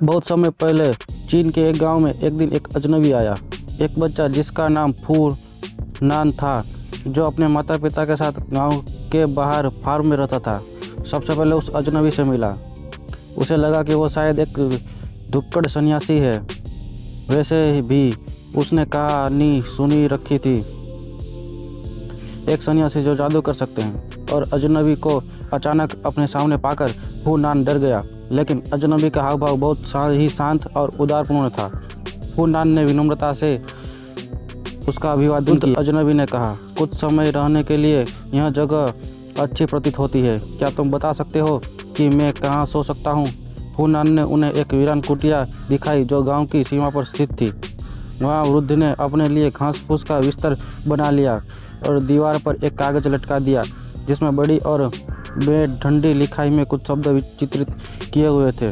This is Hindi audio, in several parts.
बहुत समय पहले चीन के एक गांव में एक दिन एक अजनबी आया। एक बच्चा जिसका नाम फू नान था, जो अपने माता पिता के साथ गांव के बाहर फार्म में रहता था। सबसे पहले उस अजनबी से मिला। उसे लगा कि वो शायद एक दुक्कड़ सन्यासी है। वैसे भी उसने कहानी सुनी रखी थी, एक सन्यासी जो जादू कर सकते हैं। और अजनबी को अचानक अपने सामने पाकर फू नान डर गया। लेकिन अजनबी का हाव भाव बहुत ही शांत और उदारपूर्ण था। फू नान ने विनम्रता से उसका अभिवादन किया। अजनबी ने कहा, कुछ समय रहने के लिए यह जगह अच्छी प्रतीत होती है। क्या तुम बता सकते हो कि मैं कहाँ सो सकता हूँ? फू नान ने उन्हें एक वीरान कुटिया दिखाई जो गांव की सीमा पर स्थित थी। वहाँ वृद्ध ने अपने लिए घास फूस का बिस्तर बना लिया और दीवार पर एक कागज लटका दिया जिसमें बड़ी और बेढंडी लिखाई में कुछ शब्द चित्रित किए हुए थे।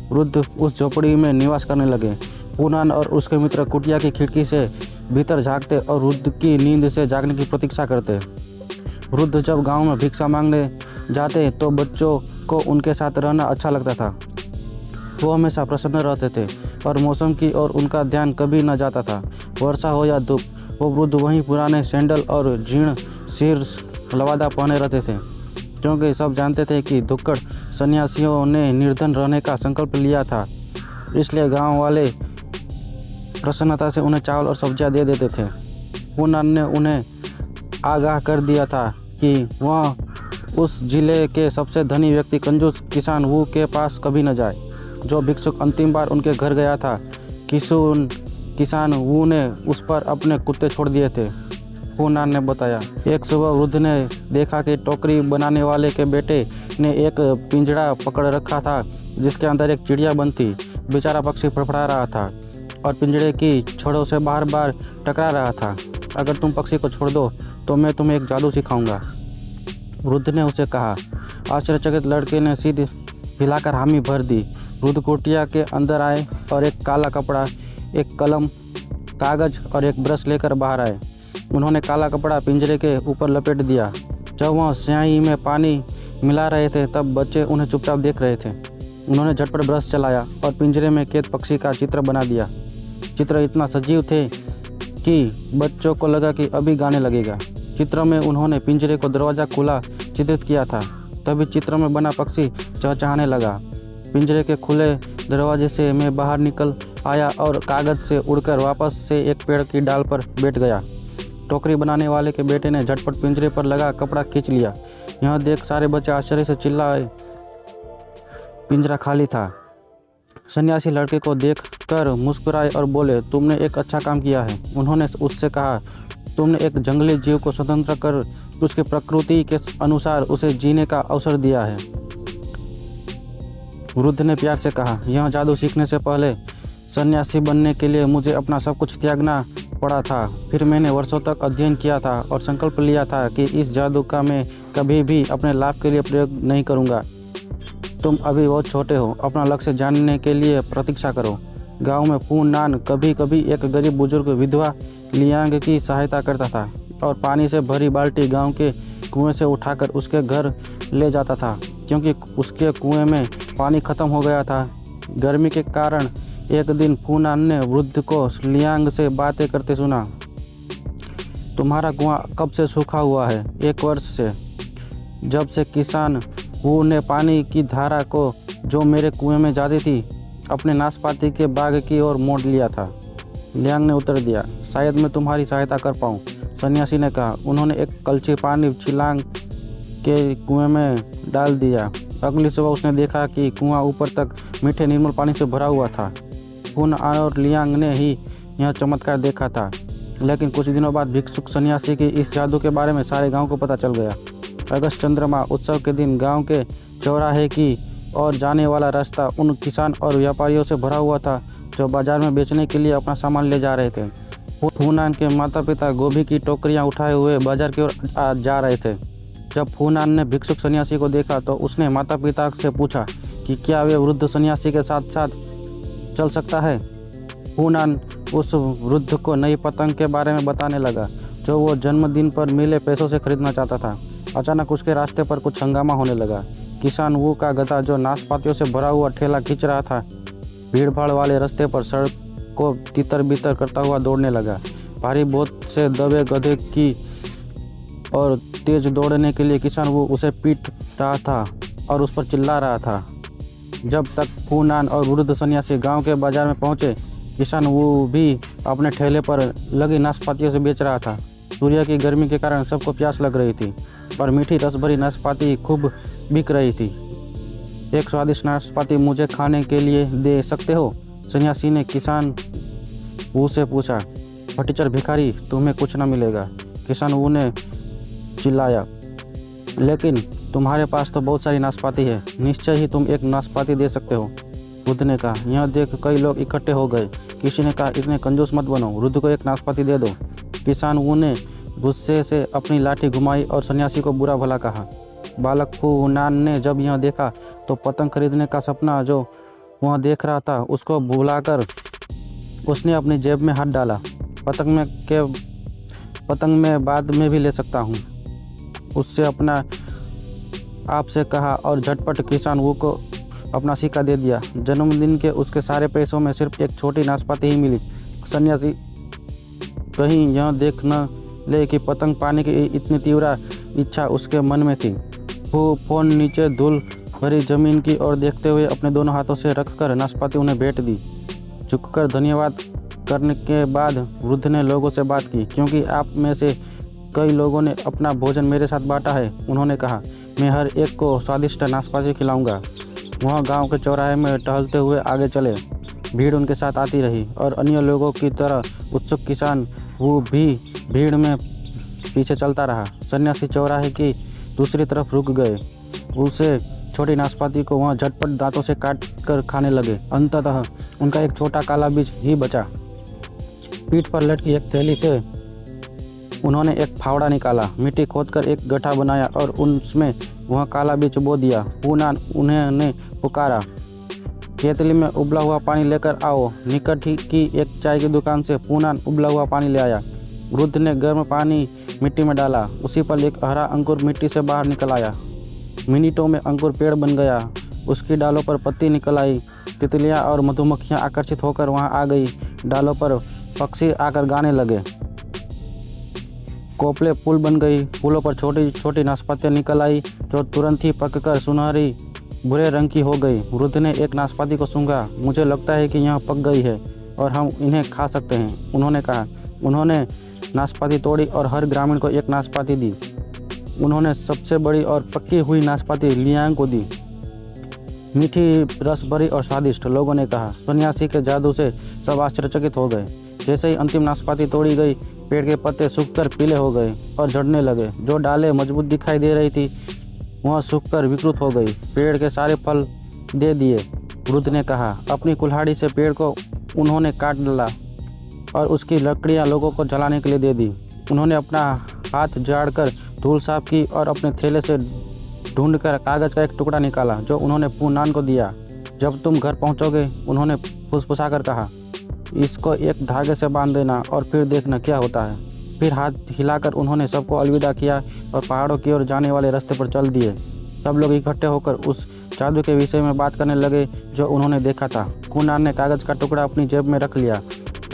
वृद्ध उस झोपड़ी में निवास करने लगे। फू नान और उसके मित्र कुटिया की खिड़की से भीतर झांकते और वृद्ध की नींद से जागने की प्रतीक्षा करते। वृद्ध जब गांव में भिक्षा मांगने जाते तो बच्चों को उनके साथ रहना अच्छा लगता था। वो हमेशा प्रसन्न रहते थे और मौसम की ओर उनका ध्यान कभी न जाता था। वर्षा हो या धूप, वो वृद्ध वहीं पुराने सैंडल और जीर्ण सिर लवादा पहने रहते थे, क्योंकि सब जानते थे कि दुक्कड़ सन्यासियों ने निर्धन रहने का संकल्प लिया था। इसलिए गांव वाले प्रसन्नता से उन्हें चावल और सब्जियां दे देते थे। फू नान ने उन्हें आगाह कर दिया था कि वह उस जिले के सबसे धनी व्यक्ति कंजूस किसान वू के पास कभी न जाए। जो भिक्षुक अंतिम बार उनके घर गया था, किसान वू ने उस पर अपने कुत्ते छोड़ दिए थे, फू नान ने बताया। एक सुबह वृद्ध ने देखा कि टोकरी बनाने वाले के बेटे ने एक पिंजड़ा पकड़ रखा था जिसके अंदर एक चिड़िया बंद थी। बेचारा पक्षी फड़फड़ा रहा था और पिंजड़े की छड़ों से बार बार टकरा रहा था। अगर तुम पक्षी को छोड़ दो तो मैं तुम्हें एक जादू सिखाऊंगा, वृद्ध ने उसे कहा। आश्चर्यचकित लड़के ने सिर हिलाकर हामी भर दी। वृद्ध कुटिया के अंदर आए और एक काला कपड़ा, एक कलम, कागज और एक ब्रश लेकर बाहर आए। उन्होंने काला कपड़ा पिंजरे के ऊपर लपेट दिया। जब वह स्याही में पानी मिला रहे थे तब बच्चे उन्हें चुपचाप देख रहे थे। उन्होंने झटपट ब्रश चलाया और पिंजरे में कैद पक्षी का चित्र बना दिया। चित्र इतना सजीव थे कि बच्चों को लगा कि अभी गाने लगेगा। चित्र में उन्होंने पिंजरे को दरवाज़ा खुला चित्रित किया था। तभी चित्र में बना पक्षी चहचहाने लगा। पिंजरे के खुले दरवाजे से मैं बाहर निकल आया और कागज से उड़कर वापस से एक पेड़ की डाल पर बैठ गया। टोकरी बनाने वाले के बेटे ने झटपट पिंजरे पर लगा कपड़ा खींच लिया। यह देख सारे बच्चे आश्चर्य से चिल्लाए। पिंजरा खाली था। सन्यासी लड़के को देखकर मुस्कुराए और बोले, तुमने एक अच्छा काम किया है। उन्होंने उससे कहा, तुमने एक जंगली जीव को स्वतंत्र कर उसके प्रकृति के अनुसार उसे जीने का अवसर दिया है। वृद्ध ने प्यार से कहा, यह जादू सीखने से पहले सन्यासी बनने के लिए मुझे अपना सब कुछ त्यागना पड़ा था। फिर मैंने वर्षों तक अध्ययन किया था और संकल्प लिया था कि इस जादू का मैं कभी भी अपने लाभ के लिए प्रयोग नहीं करूँगा। तुम अभी बहुत छोटे हो, अपना लक्ष्य जानने के लिए प्रतीक्षा करो। गांव में फू नान कभी कभी एक गरीब बुजुर्ग विधवा लियांग की सहायता करता था और पानी से भरी बाल्टी गांव के कुएं से उठाकर उसके घर ले जाता था, क्योंकि उसके कुएं में पानी खत्म हो गया था। गर्मी के कारण एक दिन फू नान ने वृद्ध को लियांग से बातें करते सुना। तुम्हारा कुआं कब से सूखा हुआ है? 1 वर्ष से, जब से किसान वू ने पानी की धारा को जो मेरे कुएं में जाती थी अपने नाशपाती के बाग की ओर मोड़ लिया था, लियांग ने उत्तर दिया। शायद मैं तुम्हारी सहायता कर पाऊँ, सन्यासी ने कहा। उन्होंने एक कलछी पानी छिलांग के कुएं में डाल दिया। अगली सुबह उसने देखा कि कुआं ऊपर तक मीठे निर्मल पानी से भरा हुआ था। फू नान और लियांग ने ही यह चमत्कार देखा था, लेकिन कुछ दिनों बाद भिक्षुक सन्यासी की इस जादू के बारे में सारे गांव को पता चल गया। अगस्त चंद्रमा उत्सव के दिन गांव के चौराहे की और जाने वाला रास्ता उन किसान और व्यापारियों से भरा हुआ था जो बाजार में बेचने के लिए अपना सामान ले जा रहे थे। फू नान के माता पिता गोभी की टोकरियां उठाए हुए बाजार की ओर जा रहे थे। जब फू नान ने भिक्षुक सन्यासी को देखा तो उसने माता पिता से पूछा कि क्या वे वृद्ध सन्यासी के साथ साथ चल सकता है। फू नान उस वृद्ध को नई पतंग के बारे में बताने लगा जो वो जन्मदिन पर मिले पैसों से खरीदना चाहता था। अचानक उसके रास्ते पर कुछ हंगामा होने लगा। किसान वू का गधा जो नाशपातियों से भरा हुआ ठेला खींच रहा था भीड़ भाड़ वाले रास्ते पर सड़क को तितर बितर करता हुआ दौड़ने लगा। भारी बोझ से दबे गधे की और तेज दौड़ने के लिए किसान वो उसे पीट रहा था और उस पर चिल्ला रहा था। जब तक फू नान और वृद्ध सन्यासी गांव के बाजार में पहुंचे, किसान वो भी अपने ठेले पर लगी नाशपातियों से बेच रहा था। सूर्य की गर्मी के कारण सबको प्यास लग रही थी और मीठी रस भरी नाशपाती खूब बिक रही थी। एक स्वादिष्ट नाशपाती मुझे खाने के लिए दे सकते हो? सन्यासी ने किसान वो से पूछा। फटीचर भिखारी, तुम्हें कुछ न मिलेगा, किसान वो ने चिल्लाया। लेकिन तुम्हारे पास तो बहुत सारी नाशपाती है, निश्चय ही तुम एक नाशपाती दे सकते हो, वृद्ध ने कहा। यह देख कई लोग इकट्ठे हो गए। किसी ने कहा, इतने कंजूस मत बनो, वृद्ध को एक नाशपाती दे दो। किसान वो ने गुस्से से अपनी लाठी घुमाई और सन्यासी को बुरा भला कहा। बालक फू नान ने जब यह देखा तो पतंग खरीदने का सपना जो वह देख रहा था उसको भुलाकर उसने अपनी जेब में हाथ डाला। पतंग मैं बाद में भी ले सकता हूँ, उससे अपना आपसे कहा और झटपट किसान वो को अपना सिक्का दे दिया। जन्मदिन के उसके सारे पैसों में सिर्फ एक छोटी नाशपाती ही मिली। सन्यासी कहीं यह देख न ले कि पतंग पाने की इतनी तीव्र इच्छा उसके मन में थी। वो फोन नीचे धूल भरी जमीन की ओर देखते हुए अपने दोनों हाथों से रखकर नाशपाती उन्हें भेंट दी। झुककर धन्यवाद करने के बाद वृद्ध ने लोगों से बात की। क्योंकि आप में से कई लोगों ने अपना भोजन मेरे साथ बांटा है, उन्होंने कहा, मैं हर एक को स्वादिष्ट नाशपाती खिलाऊंगा। वह गांव के चौराहे में टहलते हुए आगे चले। भीड़ उनके साथ आती रही और अन्य लोगों की तरह उत्सुक किसान वो भी भीड़ में पीछे चलता रहा। सन्यासी चौराहे की दूसरी तरफ रुक गए। उसे छोटी नाशपाती को वहाँ झटपट दांतों से काट कर खाने लगे। अंततः उनका एक छोटा काला बीज ही बचा। पीठ पर लटकी एक थैली से उन्होंने एक फावड़ा निकाला, मिट्टी खोदकर एक गड्ढा बनाया और उसमें वह काला बीज बो दिया। फू नान उन्होंने पुकारा, केतली में उबला हुआ पानी लेकर आओ। निकट ही की एक चाय की दुकान से फू नान उबला हुआ पानी ले आया। वृद्ध ने गर्म पानी मिट्टी में डाला। उसी पर एक हरा अंकुर मिट्टी से बाहर निकल आया। मिनटों में अंकुर पेड़ बन गया। उसकी डालों पर पत्ती निकल आई। तितलियां और मधुमक्खियां आकर्षित होकर वहां आ गई। डालों पर पक्षी आकर गाने लगे। कोपले फूल बन गई। फूलों पर छोटी छोटी नाशपातियां निकल आई जो तुरंत ही पककर सुनहरी भूरे रंग की हो गई। वृद्ध ने एक नाशपाती को सूंघा। मुझे लगता है कि यह पक गई है और हम इन्हें खा सकते हैं, उन्होंने कहा। उन्होंने नाशपाती तोड़ी और हर ग्रामीण को एक नाशपाती दी। उन्होंने सबसे बड़ी और पक्की हुई नाशपाती लियांग को दी। मीठी, रस भरी और स्वादिष्ट, लोगों ने कहा। सन्यासी के जादू से सब आश्चर्यचकित हो गए। जैसे ही अंतिम नाशपाती तोड़ी गई, पेड़ के पत्ते सूखकर पीले हो गए और झड़ने लगे। जो डालें मजबूत दिखाई दे रही थी वह सूखकर विकृत हो गई। पेड़ के सारे फल दे दिए, वृद्ध ने कहा। अपनी कुल्हाड़ी से पेड़ को उन्होंने काट डाला और उसकी लकड़ियां लोगों को जलाने के लिए दे दी। उन्होंने अपना हाथ झाड़कर धूल साफ की और अपने थैले से ढूंढकर कागज़ का एक टुकड़ा निकाला जो उन्होंने फू नान को दिया। जब तुम घर पहुंचोगे, उन्होंने फुसफुसाकर कहा, इसको एक धागे से बांध देना और फिर देखना क्या होता है। फिर हाथ हिलाकर उन्होंने सबको अलविदा किया और पहाड़ों की ओर जाने वाले रास्ते पर चल दिए। सब लोग इकट्ठे होकर उस जादू के विषय में बात करने लगे जो उन्होंने देखा था। फू नान ने कागज़ का टुकड़ा अपनी जेब में रख लिया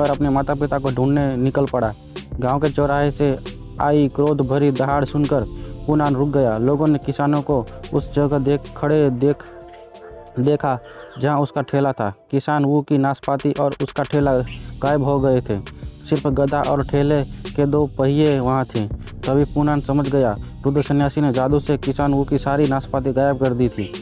और अपने माता पिता को ढूंढने निकल पड़ा। गांव के चौराहे से आई क्रोध भरी दहाड़ सुनकर फू नान रुक गया। लोगों ने किसानों को उस जगह देखा जहां उसका ठेला था। किसान वो की नाशपाती और उसका ठेला गायब हो गए थे। सिर्फ गधा और ठेले के दो पहिए वहां थे। तभी फू नान समझ गया, वृद्ध सन्यासी ने जादू से किसान वो की सारी नाशपाती गायब कर दी थी।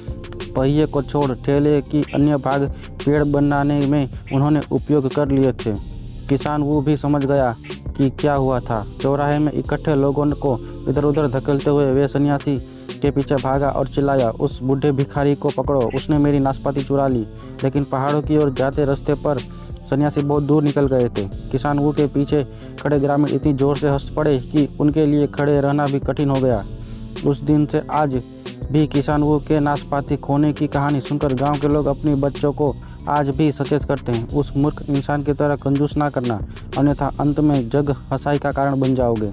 पहिए को छोड़ ठेले की अन्य भाग पेड़ बनाने में उन्होंने उपयोग कर लिए थे। किसान वो भी समझ गया कि क्या हुआ था। चौराहे में इकट्ठे लोगों को इधर उधर धकेलते हुए वे सन्यासी के पीछे भागा और चिल्लाया, उस बूढ़े भिखारी को पकड़ो, उसने मेरी नाशपाती चुरा ली। लेकिन पहाड़ों की ओर जाते रास्ते पर सन्यासी बहुत दूर निकल गए थे। किसान वो के पीछे खड़े ग्रामीण इतनी जोर से हंस पड़े कि उनके लिए खड़े रहना भी कठिन हो गया। उस दिन से आज भी किसान वो के नाशपाती खोने की कहानी सुनकर गांव के लोग अपने बच्चों को आज भी सचेत करते हैं, उस मूर्ख इंसान की तरह कंजूस ना करना, अन्यथा अंत में जग हंसाई का कारण बन जाओगे।